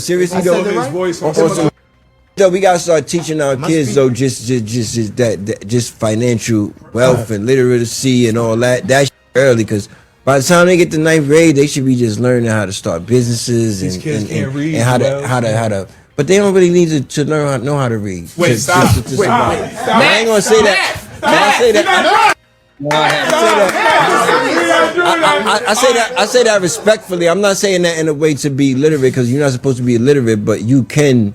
Seriously I though, said it right? also, though, we gotta start teaching our kids though, just financial wealth and literacy and all that. That shit early, because by the time they get to ninth grade, they should be just learning how to start businesses These kids can't read, and how to. But they don't really need to learn how to know how to read. Wait, stop. Wait, I ain't gonna say that. I say that. I say that respectfully. I'm not saying that in a way to be literate, because you're not supposed to be illiterate, but you can.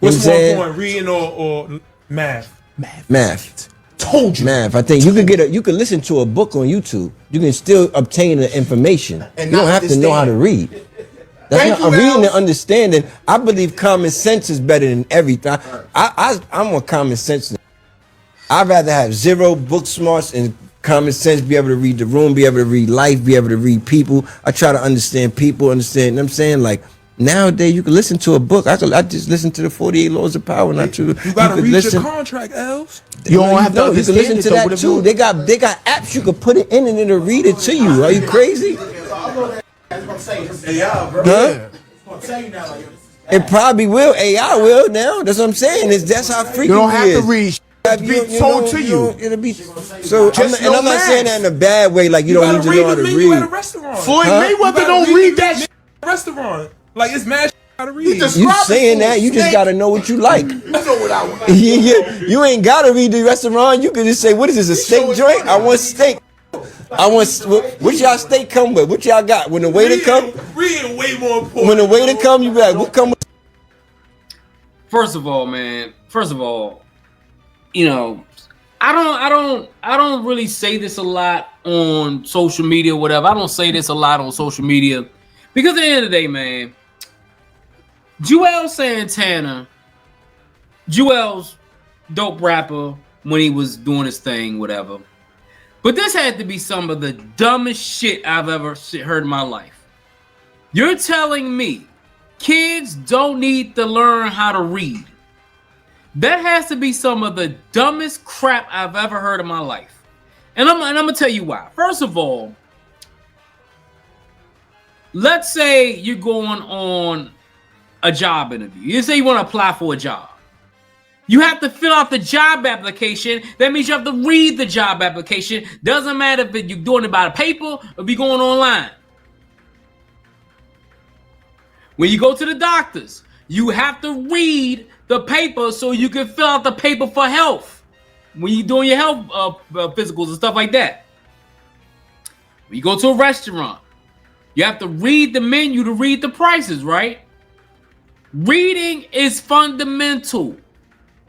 What's more important, reading or math? Math. Told you. Math. I think you could listen to a book on YouTube. You can still obtain the information. And you don't have to know how to read. That's not reading and understanding. I believe common sense is better than everything. I'm a common sense. I'd rather have zero book smarts and common sense, be able to read the room, be able to read life, be able to read people. I try to understand people, you know what I'm saying? Like, nowadays, you can listen to a book. I just listen to the 48 Laws of Power. Not to you gotta read your contract, Els. You don't have to. You can listen to that too. They got apps you can put it in and it'll read it to you. Are you crazy? AI, bro. Huh? It probably will. AI will now. That's what I'm saying. That's how freaky it is. You don't have to read. Be told to you. It'll be so. I'm not saying that in a bad way. Like you don't need to know how to read. At a restaurant. Floyd Mayweather don't read that shit. Restaurant. Like it's mad how to read. You saying that? You just gotta know what you like. I know what I want. You ain't gotta read the restaurant. You can just say, "What is this? A steak joint? I want steak. I want what y'all steak come with? What y'all got? When the waiter come, reading way more important. When the waiter come, you be like, "What come with?" First of all, man. You know, I don't really say this a lot on social media, or whatever. I don't say this a lot on social media because at the end of the day, man, Juelz Santana, Juelz, dope rapper when he was doing his thing, whatever. But this had to be some of the dumbest shit I've ever heard in my life. You're telling me kids don't need to learn how to read? That has to be some of the dumbest crap I've ever heard in my life. And I'm gonna tell you why. First of all, let's say you're going on a job interview. You say you want to apply for a job. You have to fill out the job application. That means you have to read the job application. Doesn't matter if you're doing it by paper or if you're going online. When you go to the doctors, you have to read the paper so you can fill out the paper for health. When you're doing your health physicals and stuff like that. When you go to a restaurant, you have to read the menu to read the prices, right? Reading is fundamental.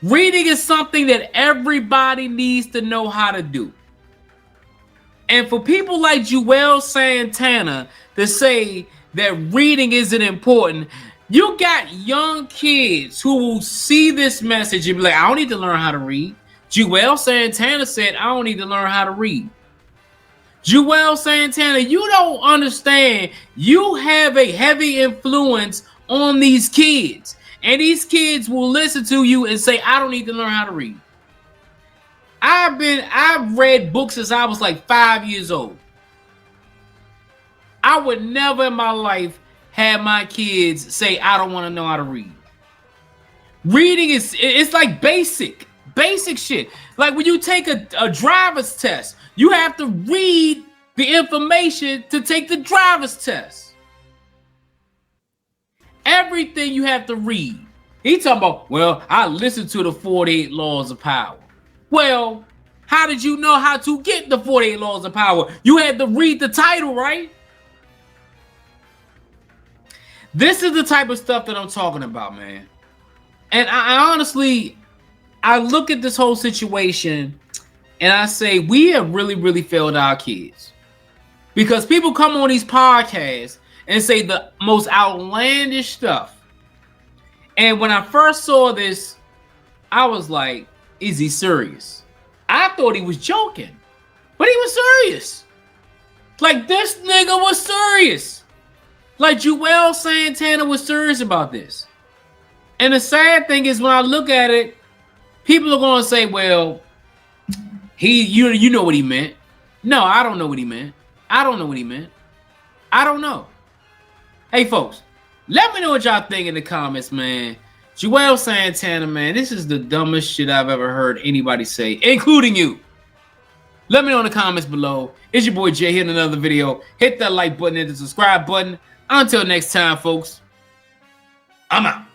Reading is something that everybody needs to know how to do. And for people like Juelz Santana to say that reading isn't important, you got young kids who will see this message and be like, I don't need to learn how to read. Juelz Santana said, I don't need to learn how to read. Juelz Santana, you don't understand. You have a heavy influence on these kids. And these kids will listen to you and say, I don't need to learn how to read. I've read books since I was like 5 years old. I would never in my life have my kids say, I don't want to know how to read. Reading it's like basic shit. Like when you take a driver's test, you have to read the information to take the driver's test. Everything you have to read. He talking about, well, I listened to the 48 Laws of Power. Well, how did you know how to get the 48 Laws of Power? You had to read the title, right? This is the type of stuff that I'm talking about, man. And I honestly, I look at this whole situation and I say, we have really, really failed our kids. Because people come on these podcasts and say the most outlandish stuff. And when I first saw this, I was like, is he serious? I thought he was joking, but he was serious. Like, this nigga was serious. Like, Juelz Santana was serious about this. And the sad thing is, when I look at it, people are going to say, well, you know what he meant. No, I don't know what he meant. I don't know what he meant. I don't know. Hey, folks, Let me know what y'all think in the comments, man. Juelz Santana, man, this is the dumbest shit I've ever heard anybody say, including you. Let me know in the comments below. It's your boy Jay here in another video. Hit that like button and the subscribe button. Until next time, folks, I'm out.